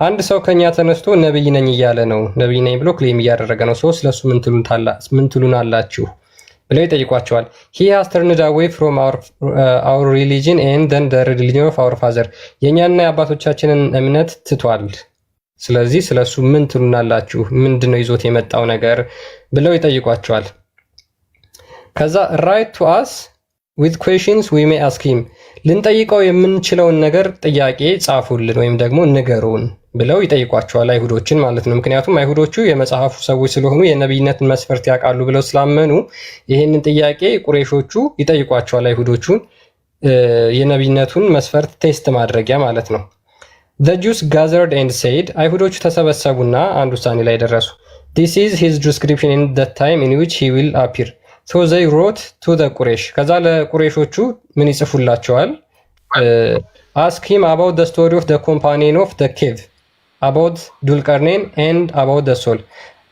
አንድ ሰው ከኛ ተነስቶ ነብይ ነኝ እያለ ነው፣ ነብይ ነኝ ብሎ ክሌም እያደረገ ነው። ሰው ስለሱ ምን ትሉናላችሁ ብለው ይጠይቋቸዋል። he has turned away from our religion and then the religion of our father የኛና የአባቶቻችንን እምነት ትቷል። ስለዚህ ስለሱ ምን ትሉናላችሁ? ምንድነው ይዞት የመጣው ነገር ብለው ይጠይቋቸዋል። ከዛ write to us with questions we may ask him ልንጠይቀው የምንችለውን ነገር ጥያቄ ጻፉልን ወይም ደግሞ ንገሩን ብለው ይጠይቋቸዋል፣ አይሁዶችን ማለት ነው። ምክንያቱም አይሁዶቹ የመጽሐፉ ሰዎች ስለሆኑ የነብይነትን መስፈርት ያውቃሉ ብለው ስላመኑ ይሄንን ጥያቄ ቁረይሾቹ ይጠይቋቸዋል፣ አይሁዶቹን የነብይነቱን መስፈርት ቴስት ማድረጊያ ማለት ነው። the Jews gathered and said አይሁዶቹ ተሰበሰቡና አንድ ውሳኔ ላይ ደረሱ። this is his description in the time in which he will appear so they wrote to the Quraysh ከዛ ለቁረይሾቹ ምን ይጽፉላቸዋል? ask him about the story of the companion of the cave about ዱልቀርኔን and about the soul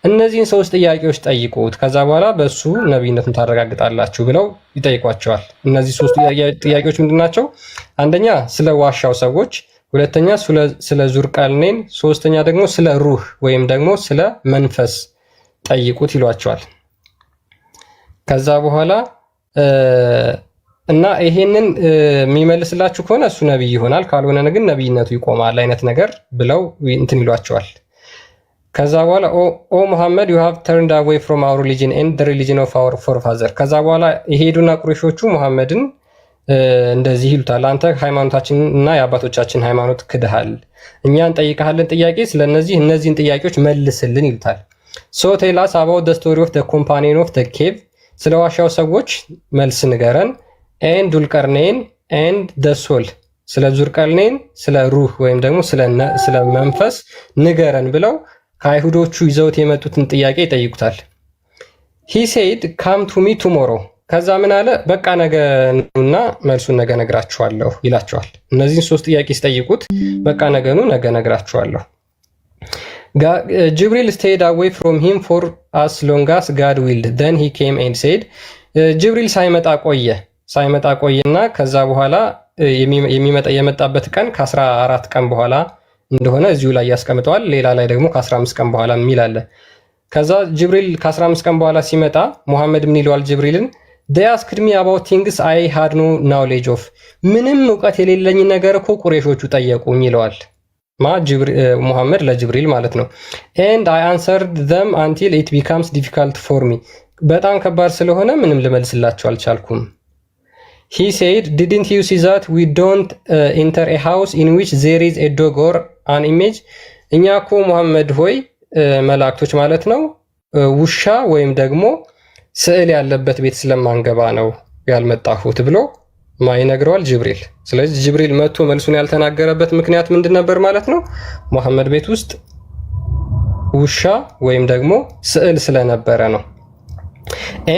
እነዚህን ሶስት ጥያቄዎች ጠይቁት፣ ከዛ በኋላ በሱ ነብይነቱን ታረጋግጣላችሁ ብለው ይጠይቋቸዋል። እነዚህ ሶስት ጥያቄዎች ምንድናቸው? አንደኛ ስለ ዋሻው ሰዎች፣ ሁለተኛ ስለ ዙልቀርኔን፣ ሶስተኛ ደግሞ ስለ ሩህ ወይም ደግሞ ስለ መንፈስ ጠይቁት ይሏቸዋል። ከዛ በኋላ እና ይሄንን የሚመልስላችሁ ከሆነ እሱ ነብይ ይሆናል፣ ካልሆነ ግን ነብይነቱ ይቆማል አይነት ነገር ብለው እንትን ይሏቸዋል። ከዛ በኋላ ኦ ሙሐመድ you have turned away from our religion and the religion of our forefathers ከዛ በኋላ ይሄዱና ቁረይሾቹ ሙሐመድን እንደዚህ ይሉታል፣ አንተ ሃይማኖታችን እና የአባቶቻችን ሃይማኖት ክደሃል፣ እኛን ጠይቀሃልን ጥያቄ እነዚህን ጥያቄዎች መልስልን ይሉታል። so tell us about the story of the companion of the cave ስለ ዋሻው ሰዎች መልስ ንገረን and ዱልቀርኔን and the soul ስለ ዙልቀርኔን ስለ ሩህ ወይም ደግሞ ስለ መንፈስ ንገረን ብለው ከአይሁዶቹ ይዘውት የመጡትን ጥያቄ ይጠይቁታል። he said come to me tomorrow ከዛ ምን አለ? በቃ ነገ ነውና መልሱን ነገ ነግራችኋለሁ ይላቸዋል። እነዚህን ሶስት ጥያቄ ሲጠይቁት በቃ ነገ ነግራችኋለሁ። Jibril stayed away from him for as long as God willed. Then he came and said ጅብሪል ሳይመጣ ቆየና ከዛ በኋላ የመጣበት ቀን ከ14 ቀን በኋላ እንደሆነ እዚሁ ላይ ያስቀምጠዋል። ሌላ ላይ ደግሞ ከ15 ቀን በኋላ የሚል አለ። ከዛ ጅብሪል ከ15 ቀን በኋላ ሲመጣ ሙሐመድ ምን ይለዋል ጅብሪልን? they asked me about things I had no knowledge of ምንም ዕውቀት የሌለኝ ነገር እኮ ቁረይሾቹ ጠየቁኝ ይለዋል። ሙሐመድ ለጅብሪል ማለት ነው። and I answered them until it becomes difficult for me በጣም ከባድ ስለሆነ ምንም ልመልስላቸው አልቻልኩም። he said didn't you see that we don't enter a house in which there is a dog or an image እኛ እኮ ሙሐመድ ሆይ መላእክቶች ማለት ነው ውሻ ወይም ደግሞ ስዕል ያለበት ቤት ስለማንገባ ነው ያልመጣሁት ብሎ ማይነግረዋል ጅብሪል። ስለዚህ ጅብሪል መጥቶ መልሱን ያልተናገረበት ምክንያት ምንድን ነበር ማለት ነው? ሙሐመድ ቤት ውስጥ ውሻ ወይም ደግሞ ስዕል ስለነበረ ነው።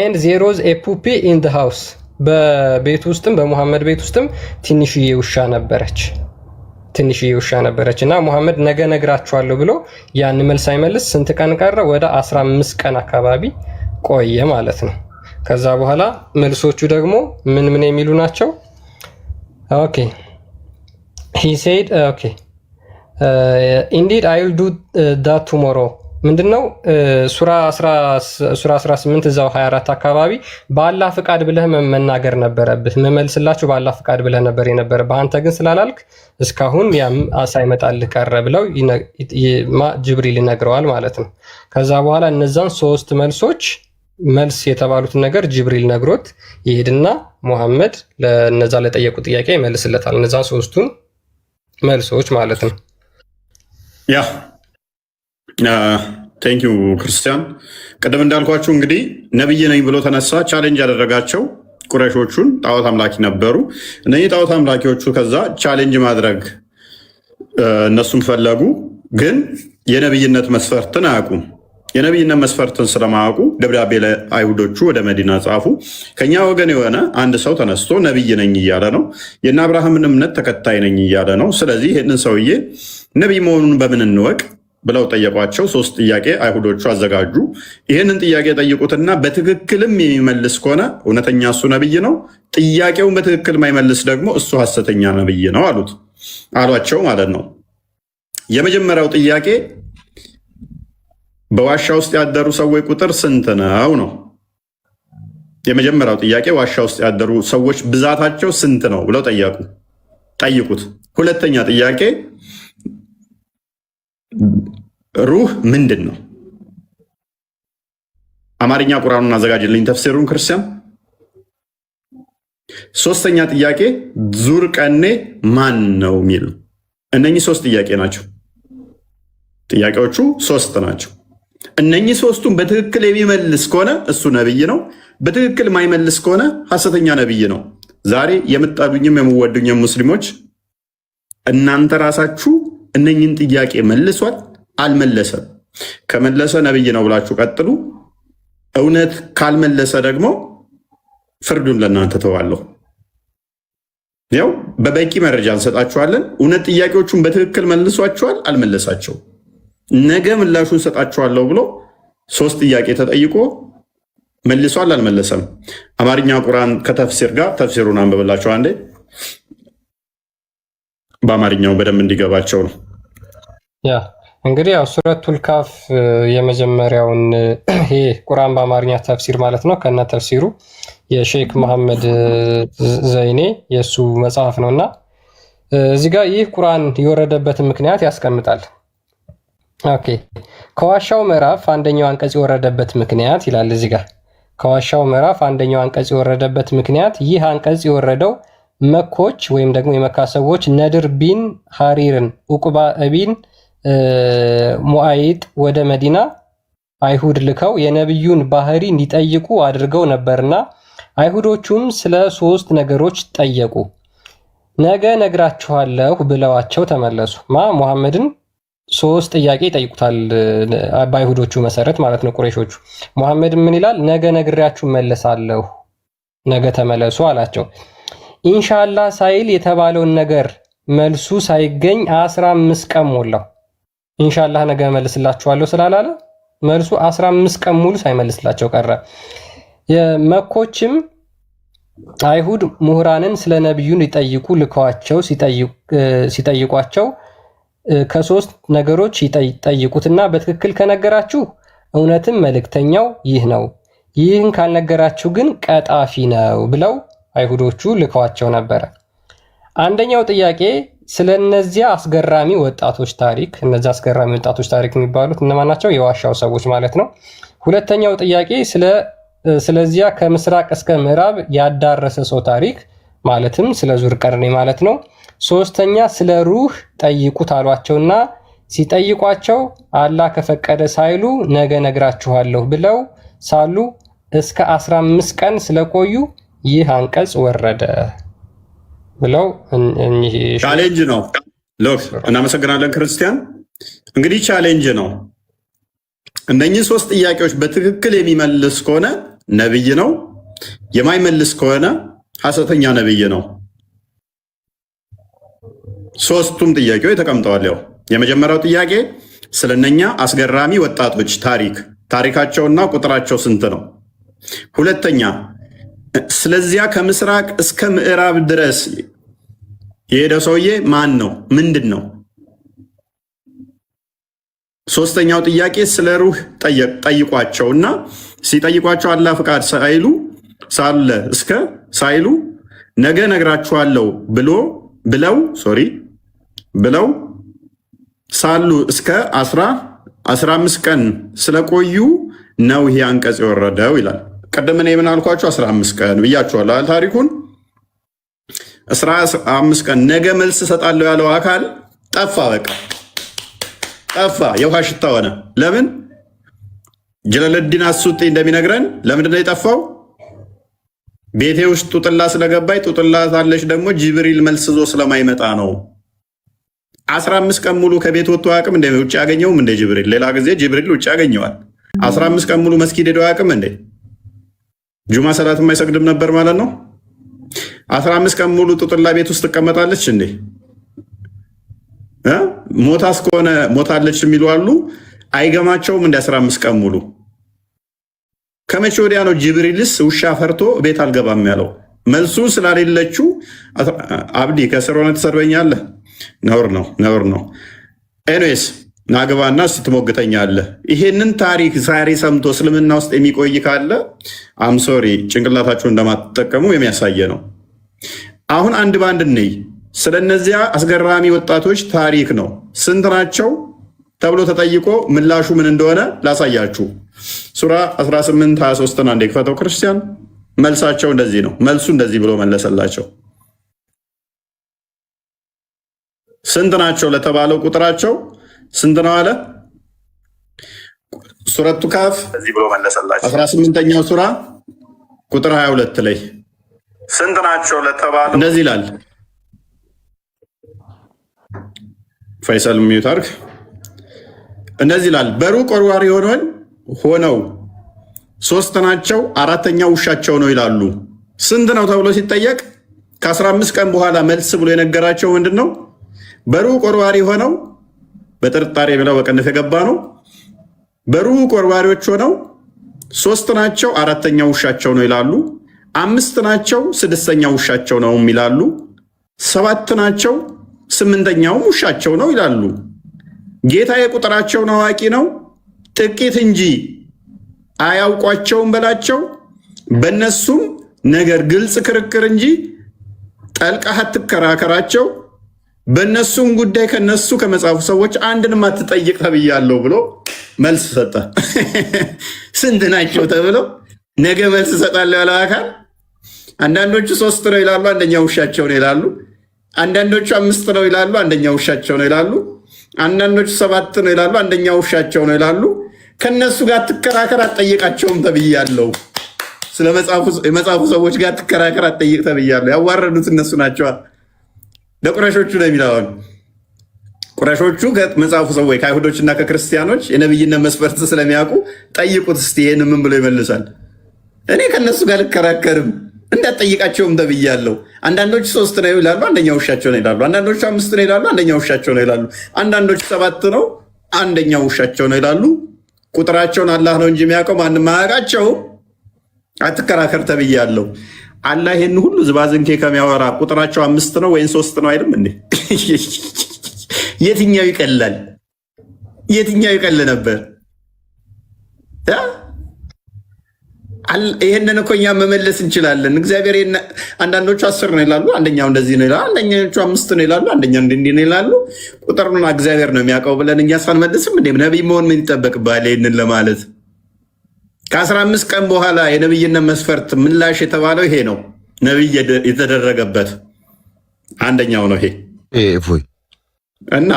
and there was a puppy in the house በቤት ውስጥም በሙሐመድ ቤት ውስጥም ትንሽዬ ውሻ ነበረች እና ሙሐመድ ነገ ነግራችኋለሁ ብሎ ያን መልስ አይመልስ ስንት ቀን ቀረ? ወደ 15 ቀን አካባቢ ቆየ ማለት ነው። ከዛ በኋላ መልሶቹ ደግሞ ምን የሚሉ ናቸው? ኦኬ he said okay indeed I will do that tomorrow ምንድነው ሱራ 18 እዛው 24 አካባቢ በአላህ ፍቃድ ብለህ መናገር ነበረብህ፣ መመልስላችሁ በአላህ ፍቃድ ብለህ ነበር በአንተ ግን ስላላልክ እስካሁን ሳይመጣልህ ቀረ ብለው ጅብሪል ይነግረዋል ማለት ነው። ከዛ በኋላ እነዛን ሶስት መልስ የተባሉትን ነገር ጅብሪል ነግሮት ይሄድና ሙሐመድ ለነዛ ለጠየቁ ጥያቄ ይመልስለታል። እነዛን ሶስቱን መልሶች ማለት ነው። ያ ቴንክ ዩ ክርስቲያን። ቀደም እንዳልኳችሁ እንግዲህ ነብይ ነኝ ብሎ ተነሳ። ቻሌንጅ ያደረጋቸው ቁረይሾቹን ጣዖት አምላኪ ነበሩ። እነዚህ ጣዖት አምላኪዎቹ ከዛ ቻሌንጅ ማድረግ እነሱም ፈለጉ፣ ግን የነብይነት መስፈርትን አያውቁም። የነብይነት መስፈርትን ስለማያውቁ ደብዳቤ ለአይሁዶቹ ወደ መዲና ጻፉ። ከኛ ወገን የሆነ አንድ ሰው ተነስቶ ነብይ ነኝ እያለ ነው፣ የእነ አብርሃምን እምነት ተከታይ ነኝ እያለ ነው። ስለዚህ ይህንን ሰውዬ ነብይ መሆኑን በምን እንወቅ ብለው ጠየቋቸው። 3 ጥያቄ አይሁዶቹ አዘጋጁ። ይህንን ጥያቄ ጠይቁትና በትክክልም የሚመልስ ከሆነ እውነተኛ እሱ ነብይ ነው፣ ጥያቄውን በትክክል ማይመልስ ደግሞ እሱ ሐሰተኛ ነብይ ነው አሏቸው ማለት ነው። የመጀመሪያው ጥያቄ በዋሻ ውስጥ ያደሩ ሰዎች ቁጥር ስንት ነው ነው። የመጀመሪያው ጥያቄ ዋሻ ውስጥ ያደሩ ሰዎች ብዛታቸው ስንት ነው ብለው ጠይቁት። ሁለተኛ ጥያቄ ሩህ ምንድን ነው? አማርኛ ቁርአኑን አዘጋጅልኝ ተፍሲሩን ክርስቲያን። ሶስተኛ ጥያቄ ዙር ቀኔ ማን ነው የሚል። እነኚህ 3 ጥያቄ ናቸው። ጥያቄዎቹ 3 ናቸው። እነኚህ 3ቱን በትክክል የሚመልስ ከሆነ እሱ ነብይ ነው። በትክክል ማይመልስ ከሆነ ሐሰተኛ ነብይ ነው። ዛሬ የምጣዱኝም የምወዱኝም ሙስሊሞች እናንተ ራሳችሁ እነኚህን ጥያቄ መልሷል አልመለሰም? ከመለሰ ነብይ ነው ብላችሁ ቀጥሉ። እውነት ካልመለሰ ደግሞ ፍርዱን ለእናንተ ተዋለሁ። ያው በበቂ መረጃ እንሰጣችኋለን። እውነት ጥያቄዎቹን በትክክል መልሷችኋል አልመለሳቸው፣ ነገ ምላሹን ሰጣችኋለሁ ብሎ 3 ጥያቄ ተጠይቆ መልሷል አልመለሰም? አማርኛ ቁርአን ከተፍሲር ጋር ተፍሲሩን አንብብላቸው አንዴ። በአማርኛው በደንብ እንዲገባቸው ነው። ያ እንግዲህ ያው ሱረቱል ካፍ የመጀመሪያውን ይሄ ቁርአን በአማርኛ ተፍሲር ማለት ነው ከነ ተፍሲሩ የሼክ መሐመድ ዘይኔ የሱ መጽሐፍ ነውና እዚህ ጋር ይህ ቁርአን የወረደበትን ምክንያት ያስቀምጣል። ኦኬ ከዋሻው ምዕራፍ አንደኛው አንቀጽ የወረደበት ምክንያት ይላል እዚህ ጋር። ከዋሻው ምዕራፍ አንደኛው አንቀጽ የወረደበት ምክንያት ይህ አንቀጽ የወረደው መኮች ወይም ደግሞ የመካ ሰዎች ነድር ቢን ሐሪርን ኡቅባ ቢን ሙአይጥ ወደ መዲና አይሁድ ልከው የነብዩን ባህሪ እንዲጠይቁ አድርገው ነበርና አይሁዶቹም ስለ 3 ነገሮች ጠየቁ። ነገ ነግራችኋለሁ ብለዋቸው ተመለሱ። ሙሐመድን 3 ጥያቄ ይጠይቁታል በአይሁዶቹ መሰረት ማለት ነው ቁረይሾቹ። ሙሐመድ ምን ይላል? ነገ ነግሬያችሁ መለሳለሁ፣ ነገ ተመለሱ አላቸው። ኢንሻአላህ ሳይል የተባለውን ነገር መልሱ ሳይገኝ 15 ቀን ሞላው። ኢንሻአላህ ነገ መልስላችኋለሁ ስላላለ መልሱ 15 ቀን ሙሉ ሳይመልስላቸው ቀረ። የመኮችም አይሁድ ምሁራንን ስለ ነብዩ ሊጠይቁ ልከዋቸው ሲጠይቋቸው ከ3 ነገሮች ይጠይቁትና በትክክል ከነገራችሁ እውነትም መልእክተኛው ይህ ነው፣ ይህን ካልነገራችሁ ግን ቀጣፊ ነው ብለው አይሁዶቹ ልከዋቸው ነበረ። አንደኛው ጥያቄ ስለነዚያ አስገራሚ ወጣቶች ታሪክ፣ እነዚያ አስገራሚ ወጣቶች ታሪክ የሚባሉት እነማን ናቸው? የዋሻው ሰዎች ማለት ነው። ሁለተኛው ጥያቄ ስለዚያ ከምስራቅ እስከ ምዕራብ ያዳረሰ ሰው ታሪክ ማለትም ስለ ዙልቀርኔ ማለት ነው። ሶስተኛ ስለ ሩህ ጠይቁት አሏቸውና ሲጠይቋቸው አላህ ከፈቀደ ሳይሉ ነገ ነግራችኋለሁ ብለው ሳሉ እስከ 15 ቀን ስለቆዩ ይህ አንቀጽ ወረደ ብለው ቻሌንጅ ነው። ሎክ እናመሰግናለን ክርስቲያን። እንግዲህ ቻሌንጅ ነው። እነኚህ 3 ጥያቄዎች በትክክል የሚመልስ ከሆነ ነብይ ነው፣ የማይመልስ ከሆነ ሐሰተኛ ነብይ ነው። 3ቱም ጥያቄዎች ተቀምጠዋል። ያው የመጀመሪያው ጥያቄ ስለነኛ አስገራሚ ወጣቶች ታሪካቸውና ቁጥራቸው ስንት ነው? ሁለተኛ ስለዚያ ከምስራቅ እስከ ምዕራብ ድረስ የሄደው ሰውዬ ማን ነው? ምንድን ነው? ሶስተኛው ጥያቄ ስለ ሩህ ጠይቋቸውና ሲጠይቋቸው አላህ ፍቃድ ሳይሉ ነገ ነግራችኋለሁ ብለው ሳሉ እስከ 15 ቀን ስለቆዩ ነው ይሄ አንቀጽ የወረደው ይላል። ቀደም እኔ ምን አልኳችሁ? 15 ቀን ብያችኋለሁ። ታሪኩን 15 ቀን ነገ መልስ እሰጣለሁ ያለው አካል ጠፋ። በቃ ጠፋ፣ የውሃ ሽታ ሆነ። ለምን? ጀለለዲን አሱጢ እንደሚነግረን ለምንድን ነው የጠፋው? ቤቴ ውስጥ ጡጥላ ስለገባኝ ጡጥላ ታለች ደግሞ ጅብሪል መልስ ዞ ስለማይመጣ ነው። 15 ቀን ሙሉ ከቤት ወጥቶ አያውቅም እንደ ውጭ ያገኘውም እንደ ጅብሪል። ሌላ ጊዜ ጅብሪል ውጭ ያገኘዋል። 15 ቀን ሙሉ መስጊድ ሄዶ አያውቅም እንዴ? ጁማ ሰላት የማይሰግድም ነበር ማለት ነው። 15 ቀን ሙሉ ጡጥላ ቤት ውስጥ ትቀመጣለች እንዴ? ሞታስ ከሆነ ሞታለች የሚሉ አሉ። አይገማቸውም እንደ 15 ቀን ሙሉ። ከመቼ ወዲያ ነው ጅብሪልስ ውሻ ፈርቶ ቤት አልገባም ያለው? መልሱ ስላሌለችው አብዲ ከስር ሆነ ትሰርበኛለህ። ነውር ነው። ኤኒዌይስ ናግባና ስትሞግተኛለህ። ይሄንን ታሪክ ዛሬ ሰምቶ እስልምና ውስጥ የሚቆይ ካለ አምሶሪ ጭንቅላታችሁን እንደማትጠቀሙ የሚያሳየ ነው። አሁን አንድ በአንድ እንይ። ስለነዚያ አስገራሚ ወጣቶች ታሪክ ነው። ስንት ናቸው ተብሎ ተጠይቆ ምላሹ ምን እንደሆነ ላሳያችሁ። ሱራ 18 23 አንዴ ክፈተው ክርስቲያን። መልሳቸው እንደዚህ ነው። መልሱ እንደዚህ ብሎ መለሰላቸው። ስንት ናቸው ለተባለው ቁጥራቸው ስንት ነው አለ። ሱረቱ ካፍ እንደዚህ ብሎ መለሰላቸው። 18ኛው ሱራ ቁጥር 22 ላይ ስንት ናቸው ለተባለው እንደዚህ ይላል። ፈይሰል ሚዩት አድርግ። እንደዚህ ይላል። በሩቅ ወርዋሪ ሆነው ሶስት ናቸው፣ አራተኛው ውሻቸው ነው ይላሉ። ስንት ነው ተብሎ ሲጠየቅ ከ15 ቀን በኋላ መልስ ብሎ የነገራቸው ምንድን ነው? በሩቅ ወርዋሪ ሆነው በጥርጣሬ ብለው በቀንፍ የገባ ነው። በሩቅ ወርዋሪዎች ሆነው ሶስት ናቸው፣ አራተኛው ውሻቸው ነው ይላሉ። 5 ናቸው፣ 6ኛው ውሻቸው ነው ይላሉ። 7 ናቸው፣ 8ኛውም ውሻቸው ነው ይላሉ። ጌታ የቁጥራቸውን አዋቂ ነው፣ ጥቂት እንጂ አያውቋቸውም በላቸው። በእነሱም ነገር ግልጽ ክርክር እንጂ ጠልቀህ አትከራከራቸው። በእነሱም ጉዳይ ከነሱ ከመጽሐፉ ሰዎች አንድንም አትጠይቅ ተብያለሁ ብሎ መልስ ሰጠ። ስንት ናቸው ተብለው ነገ መልስ እሰጣለሁ ያለው አካል አንዳንዶቹ 3 ነው ይላሉ፣ አንደኛው ውሻቸው ነው ይላሉ። አንዳንዶቹ 5 ነው ይላሉ፣ አንደኛው ውሻቸው ነው ይላሉ። አንዳንዶቹ 7 ነው ይላሉ፣ አንደኛው ውሻቸው ነው ይላሉ። ከነሱ ጋር ትከራከር አትጠይቃቸውም ተብያለሁ። ስለ የመጽሐፉ ሰዎች ጋር ትከራከር አትጠይቅ ተብያለሁ። ያዋረዱት እነሱ ናቸዋ። ለቁረሾቹ ነው የሚለውን ቁረሾቹ ከመጽሐፉ ሰዎች ከአይሁዶችና ከክርስቲያኖች የነብይነት መስፈርት ስለሚያውቁ ጠይቁት እስቲ ይህን ምን ብሎ ይመልሳል። እኔ ከነሱ ጋር ልከራከርም እንዳትጠይቃቸውም ተብያለሁ። አንዳንዶቹ 3 ነው ይላሉ፣ አንደኛው ውሻቸው ነው ይላሉ። አንዳንዶቹ 5 ነው ይላሉ፣ አንደኛው ውሻቸው ነው ይላሉ። አንዳንዶቹ 7 ነው፣ አንደኛው ውሻቸው ነው ይላሉ። ቁጥራቸውን አላህ ነው እንጂ የሚያውቀው ማንም አያውቃቸውም። አትከራከር ተብያለሁ። አላህ ይህን ሁሉ ዝባዝንኬ ከሚያወራ ቁጥራቸው 5 ነው ወይም 3 ነው አይልም እንዴ? የትኛው ይቀላል? የትኛው ይቀል ነበር? ይህንን እኮ እኛ መመለስ እንችላለን። እግዚአብሔር አንዳንዶቹ 10 ነው ይላሉ፣ አንደኛው እንደዚህ ነው ይላሉ። አንደኛዎቹ 5 ነው ይላሉ፣ አንደኛው እንዲህ ነው ይላሉ። ቁጥሩን እግዚአብሔር ነው የሚያውቀው ብለን እኛ ሳንመልስም እንዴ? ነቢይ መሆን ምን ይጠበቅብሃል? ይህንን ለማለት ከ15 ቀን በኋላ የነብይነት መስፈርት ምላሽ የተባለው ይሄ ነው። ነብይ የተደረገበት አንደኛው ነው ይሄ እና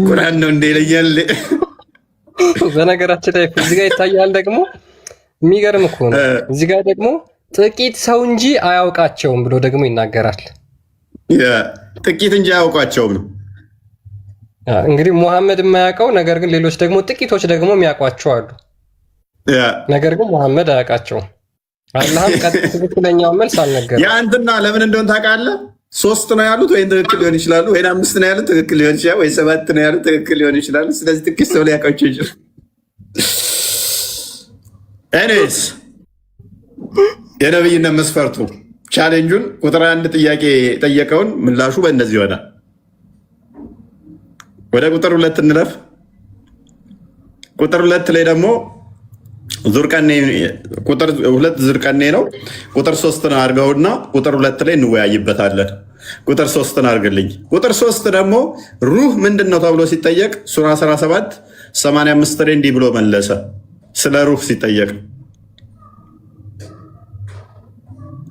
ቁርአን ነው እንደ ይለያል። በነገራችን ላይ እዚህ ጋር ይታያል። ደግሞ የሚገርም እኮ ነው። እዚህ ጋር ደግሞ ጥቂት ሰው እንጂ አያውቃቸውም ብሎ ደግሞ ይናገራል። ጥቂት እንጂ አያውቋቸውም ነው እንግዲህ ሙሐመድ የማያውቀው ነገር ግን ሌሎች ደግሞ ጥቂቶች ደግሞ የሚያውቋቸው አሉ። ነገር ግን ሙሐመድ አያውቃቸውም። አላህም ትክክለኛው መልስ አልነገረም። የአንትና ለምን እንደሆነ ታውቃለህ? 3 ነው ያሉት ወይም ትክክል ሊሆን ይችላሉ፣ ወይ 5 ነው ያሉት ትክክል ሊሆን ይችላል፣ ወይ 7 ነው ያሉት ትክክል ሊሆን ይችላሉ። ስለዚህ ጥቂት ሰው ሊያውቃቸው ይችላል። ኤኒዌይስ የነብይነት መስፈርቱ ቻሌንጁን ቁጥር 1 ጥያቄ ጠየቀውን ምላሹ በእንደዚህ ይሆናል። ወደ ቁጥር 2 እንለፍ። ቁጥር 2 ላይ ደግሞ ዙርቀኔ ቁጥር 2 ዙርቀኔ ነው። ቁጥር 3 ነው አድርገውና ቁጥር 2 ላይ እንወያይበታለን። ቁጥር 3 ነው አድርግልኝ። ቁጥር 3 ደግሞ ሩህ ምንድን ነው ተብሎ ሲጠየቅ ሱራ 17 85 ላይ እንዲህ ብሎ መለሰ። ስለ ሩህ ሲጠየቅ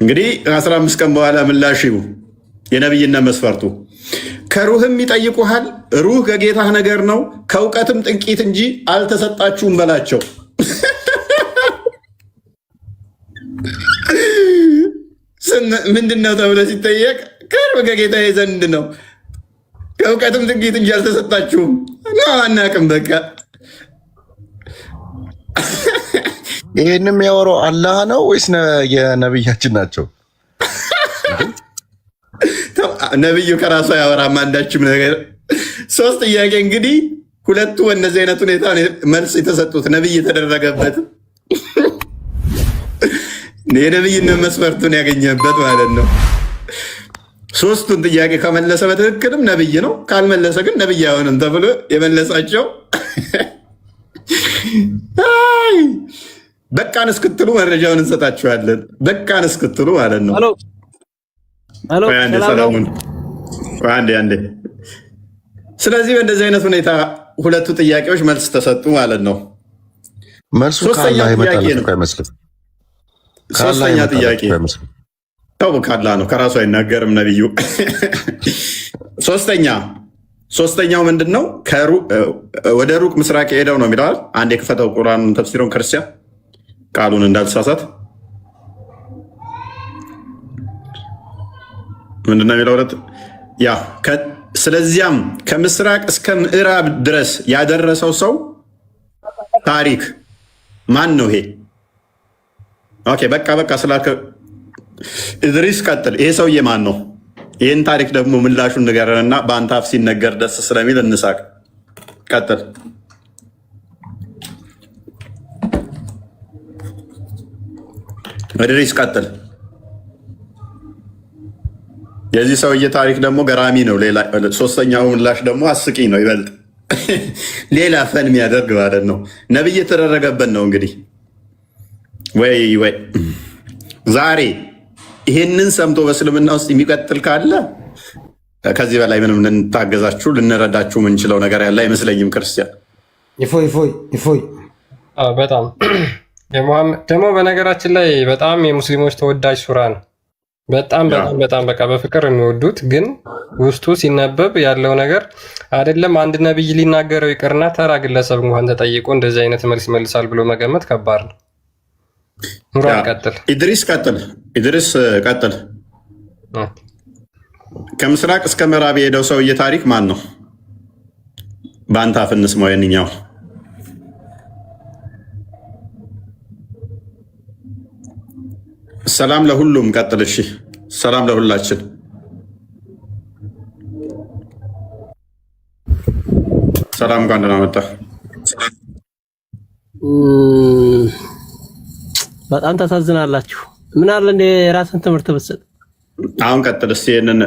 እንግዲህ 15 ቀን በኋላ ምላሽ የነብይነት መስፈርቱ ከሩህም ይጠይቁሃል። ሩህ ከጌታህ ነገር ነው፣ ከእውቀትም ጥቂት እንጂ አልተሰጣችሁም በላቸው። ምንድን ነው ተብሎ ሲጠየቅ ከሩህ ከጌታዬ ዘንድ ነው፣ ከእውቀትም ጥቂት እንጂ አልተሰጣችሁም ነው። አናውቅም በቃ። ይህን የሚያወራው አላህ ነው ወይስ የነብያችን ናቸው? ነብዩ ከራሱ ያወራም አንዳችም ነገር። 3 ጥያቄ እንግዲህ 2ቱ በእነዚህ አይነት ሁኔታ መልስ የተሰጡት ነብይ የተደረገበት የነብይነት መስፈርቱን ያገኘበት ማለት ነው። ሶስቱን ጥያቄ ከመለሰ በትክክልም ነብይ ነው፣ ካልመለሰ ግን ነብይ አይሆንም ተብሎ የመለሳቸው በቃን እስክትሉ መረጃውን እንሰጣችኋለን። በቃን እስክትሉ ማለት ነው። አንዴ። ስለዚህ በእንደዚህ አይነት ሁኔታ ሁለቱ ጥያቄዎች መልስ ተሰጡ ማለት ነው። መልሱ ከአላህ የመጣ አይመስልም። ሶስተኛ ጥያቄ ካላ ነው፣ ከራሱ አይናገርም ነብዩ። ሶስተኛው ምንድን ነው? ወደ ሩቅ ምስራቅ ሄደው ነው የሚለዋል። አንድ የክፈተው ቁርአን ተፍሲሩን ክርስቲያን ቃሉን እንዳልተሳሳት ምንድን ነው የሚለው? ስለዚያም ከምስራቅ እስከ ምዕራብ ድረስ ያደረሰው ሰው ታሪክ ማን ነው? ይሄ ኦኬ፣ በቃ ስላልከ ኢድሪስ ቀጥል። ይሄ ሰውዬ ማን ነው? ይህን ታሪክ ደግሞ ምላሹን ንገረንና በአንተ አፍ ሲነገር ደስ ስለሚል እንሳቅ። ቀጥል። ኢድሪስ ቀጥል። የዚህ ሰውዬ ታሪክ ደግሞ ገራሚ ነው። ሶስተኛው ምላሽ ደግሞ አስቂኝ ነው ይበልጥ ሌላ ፈን የሚያደርግ ማለት ነው። ነብይ የተደረገበት ነው እንግዲህ። ወይ ዛሬ ይሄንን ሰምቶ በእስልምና ውስጥ የሚቀጥል ካለ ከዚህ በላይ ምንም ልንታገዛችሁ ልንረዳችሁ የምንችለው ነገር ያለ አይመስለኝም። ክርስቲያን ይፎይ በጣም ደግሞ በነገራችን ላይ በጣም የሙስሊሞች ተወዳጅ ሱራ ነው። በጣም በቃ በፍቅር የሚወዱት ግን ውስጡ ሲነበብ ያለው ነገር አይደለም። አንድ ነብይ ሊናገረው ይቅርና ተራ ግለሰብ እንኳን ተጠይቆ እንደዚህ አይነት መልስ ይመልሳል ብሎ መገመት ከባድ ነው። ኑራን ቀጥል። ኢድሪስ ቀጥል። ከምስራቅ እስከ ምዕራብ የሄደው ሰውዬ ታሪክ ማን ነው? በአንተ አፍ እንስማው። የእኛው ሰላም ለሁሉም ቀጥል። እሺ፣ ሰላም ለሁላችን። ሰላም እንኳን ደህና መጣ። በጣም ታሳዝናላችሁ። ምን አለ እንደ የራስን ትምህርት ብትሰጥ። አሁን ቀጥል እስኪ። ይሄንን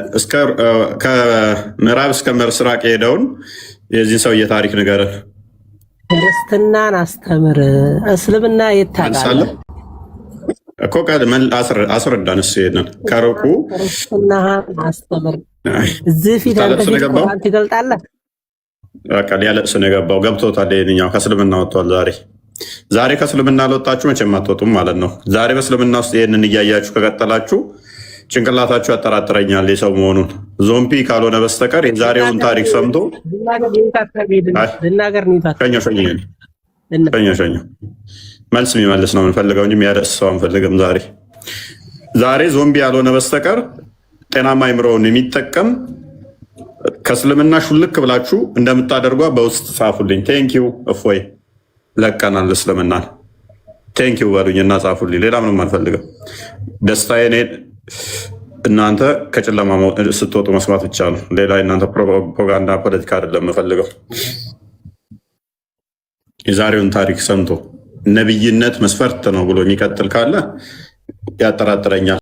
ከምዕራብ እስከ ምስራቅ የሄደውን የዚህን ሰውዬ ታሪክ ንገረን። ክርስትናን አስተምር፣ እስልምና የታውቃል እኮ አስረዳን። እሱ ይሄንን ከሩቁ ክርስትናን አስተምር። እዚህ ፊት አንተ ፊት ቁርአን ትገልጣለህ። በቃ ሊያለቅስ ነው የገባው። ገብቶታል። ይሄንኛው ከእስልምና ወጥቷል። ዛሬ ከእስልምና አልወጣችሁ መቼም አትወጡም ማለት ነው። ዛሬ በእስልምና ውስጥ ይህንን እያያችሁ ከቀጠላችሁ ጭንቅላታችሁ ያጠራጥረኛል የሰው መሆኑን። ዞምቢ ካልሆነ በስተቀር የዛሬውን ታሪክ ሰምቶ ሸኘ መልስ የሚመልስ ነው የምንፈልገው እንጂ የሚያደስ ሰው አንፈልግም። ዛሬ ዞምቢ ያልሆነ በስተቀር ጤናማ አይምሮውን የሚጠቀም ከእስልምና ሹልክ ብላችሁ እንደምታደርጓ በውስጥ ጻፉልኝ። ቴንኪው እፎይ ለቀናል እስልምናን ቴንኪው በሉኝ እና ጻፉልኝ። ሌላ ምንም አልፈልግም። ደስታዬ እኔ እናንተ ከጨለማ ስትወጡ መስማት ብቻ ነው። ሌላ እናንተ ፕሮፓጋንዳ ፖለቲካ አይደለም የምፈልገው። የዛሬውን ታሪክ ሰምቶ ነብይነት መስፈርት ነው ብሎ የሚቀጥል ካለ ያጠራጥረኛል።